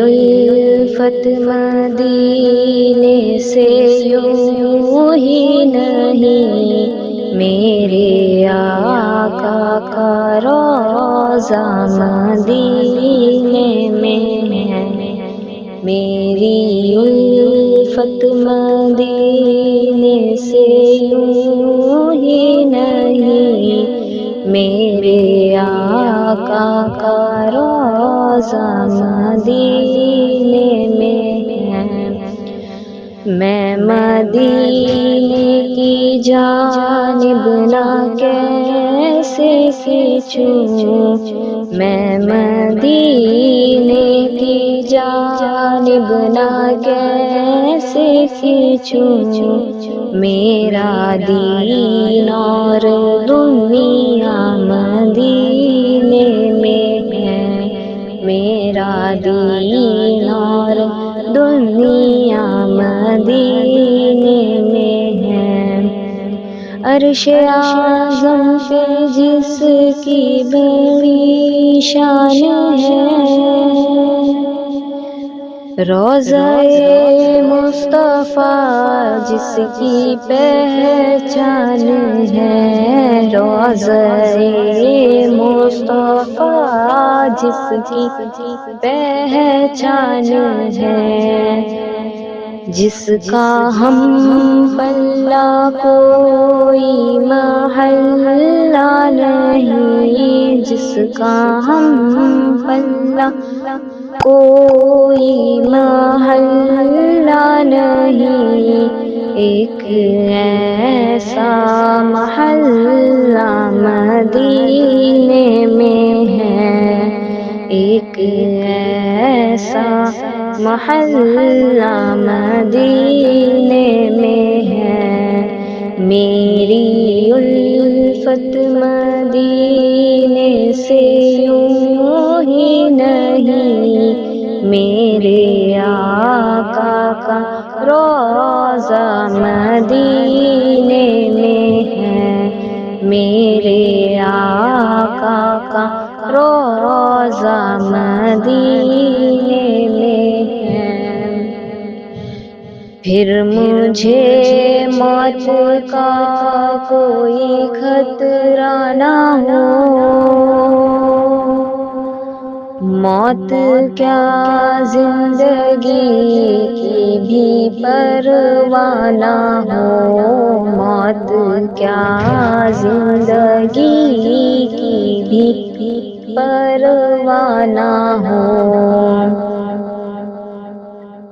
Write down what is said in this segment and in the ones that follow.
الفت مدینے سے یوں ہی نہیں، میرے آقا کا روضہ مدینے میں ہے۔ میری الفت مدینے سے یوں ہی نہیں، میرے آقا کا روضہ مدینے میں ہے۔ میں مدینے کی جانب نہ کیسے کھینچوں، میں مدینے کی جانب نہ کیسے کھینچوں، میرا دین اور دنیا مدینے میں ہے، میرا دین اور دنیا مدینے میں ہے۔ عرش اعظم پہ جس کی بڑی شان ہے، روضہ مصطفیٰ جس کی پہچان ہے، روضہ مصطفیٰ جس کی پہچان ہے، جس کا ہم پلہ کوئی محلہ نہیں، جس کا ہم پلہ کوئی محلہ نہیں، ایک ایسا محلہ مدینے میں ہے، ایک ایسا محلہ مدینے میں ہے۔ میری الفت مدینے سے یوں ہی نہیں، میرے آقا کا روضہ مدینے میں ہے، میرے آقا کا روضہ مدینے میں ہے۔ پھر مجھے موت کا کوئی خطرہ نہ ہو، موت کیا زندگی کی بھی پرواہ نہ ہو، موت کیا زندگی کی بھی پرواہ نہ ہو۔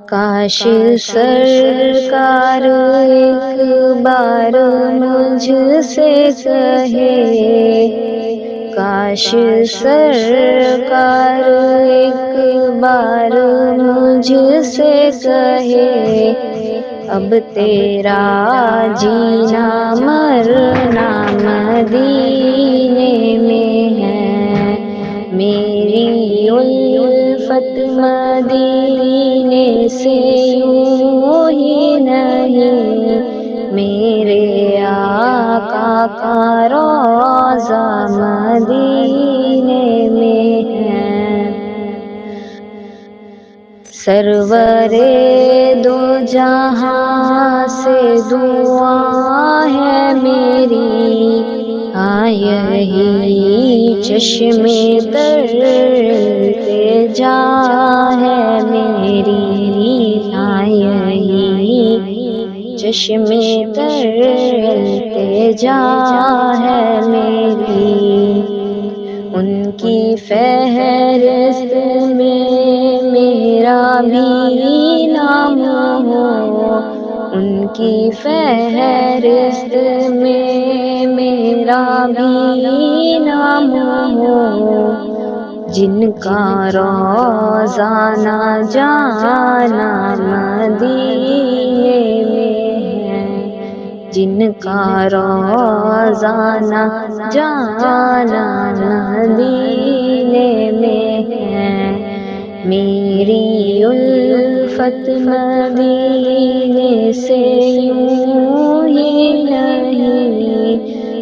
کاش سرکار ایک بار مجھ سے کہے، کاش سرکار ایک بار مجھ سے کہے، اب تیرا جینا مرنا مدینے میں ہے، میری الفت مدینے سے یوں ہی نہیں، میرے آقا کا روضہ مدینے میں ہے۔ سرور دو جہاں سے دعا ہے میری، یہی چشم تر پہ جا ہے میری، یہی چشم تر پہ جا ہے میری، ان کی فہرست میں میرا بھی نام ہو، ان کی فہرست میں میرا بھی نام ہو، جن کا روضہ نہ جانا مدینے میں ہے، جن کا روضہ نہ جانا مدینے میں ہے۔ میری الفت مدینے سے یوں ہی نہیں،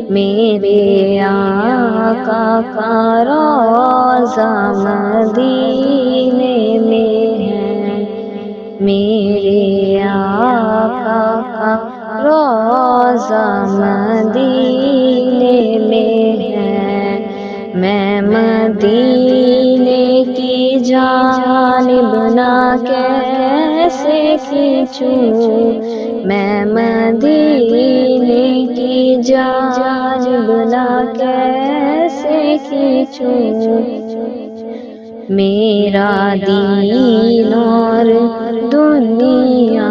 میرے آقا کا روضہ مدینے میں روضہ مدینے میں ہے، میں مدینے کی جانب نہ کیسے کھینچوں، میں مدینے کی جانب نہ کیسے کھینچوں، میرا دین اور دنیا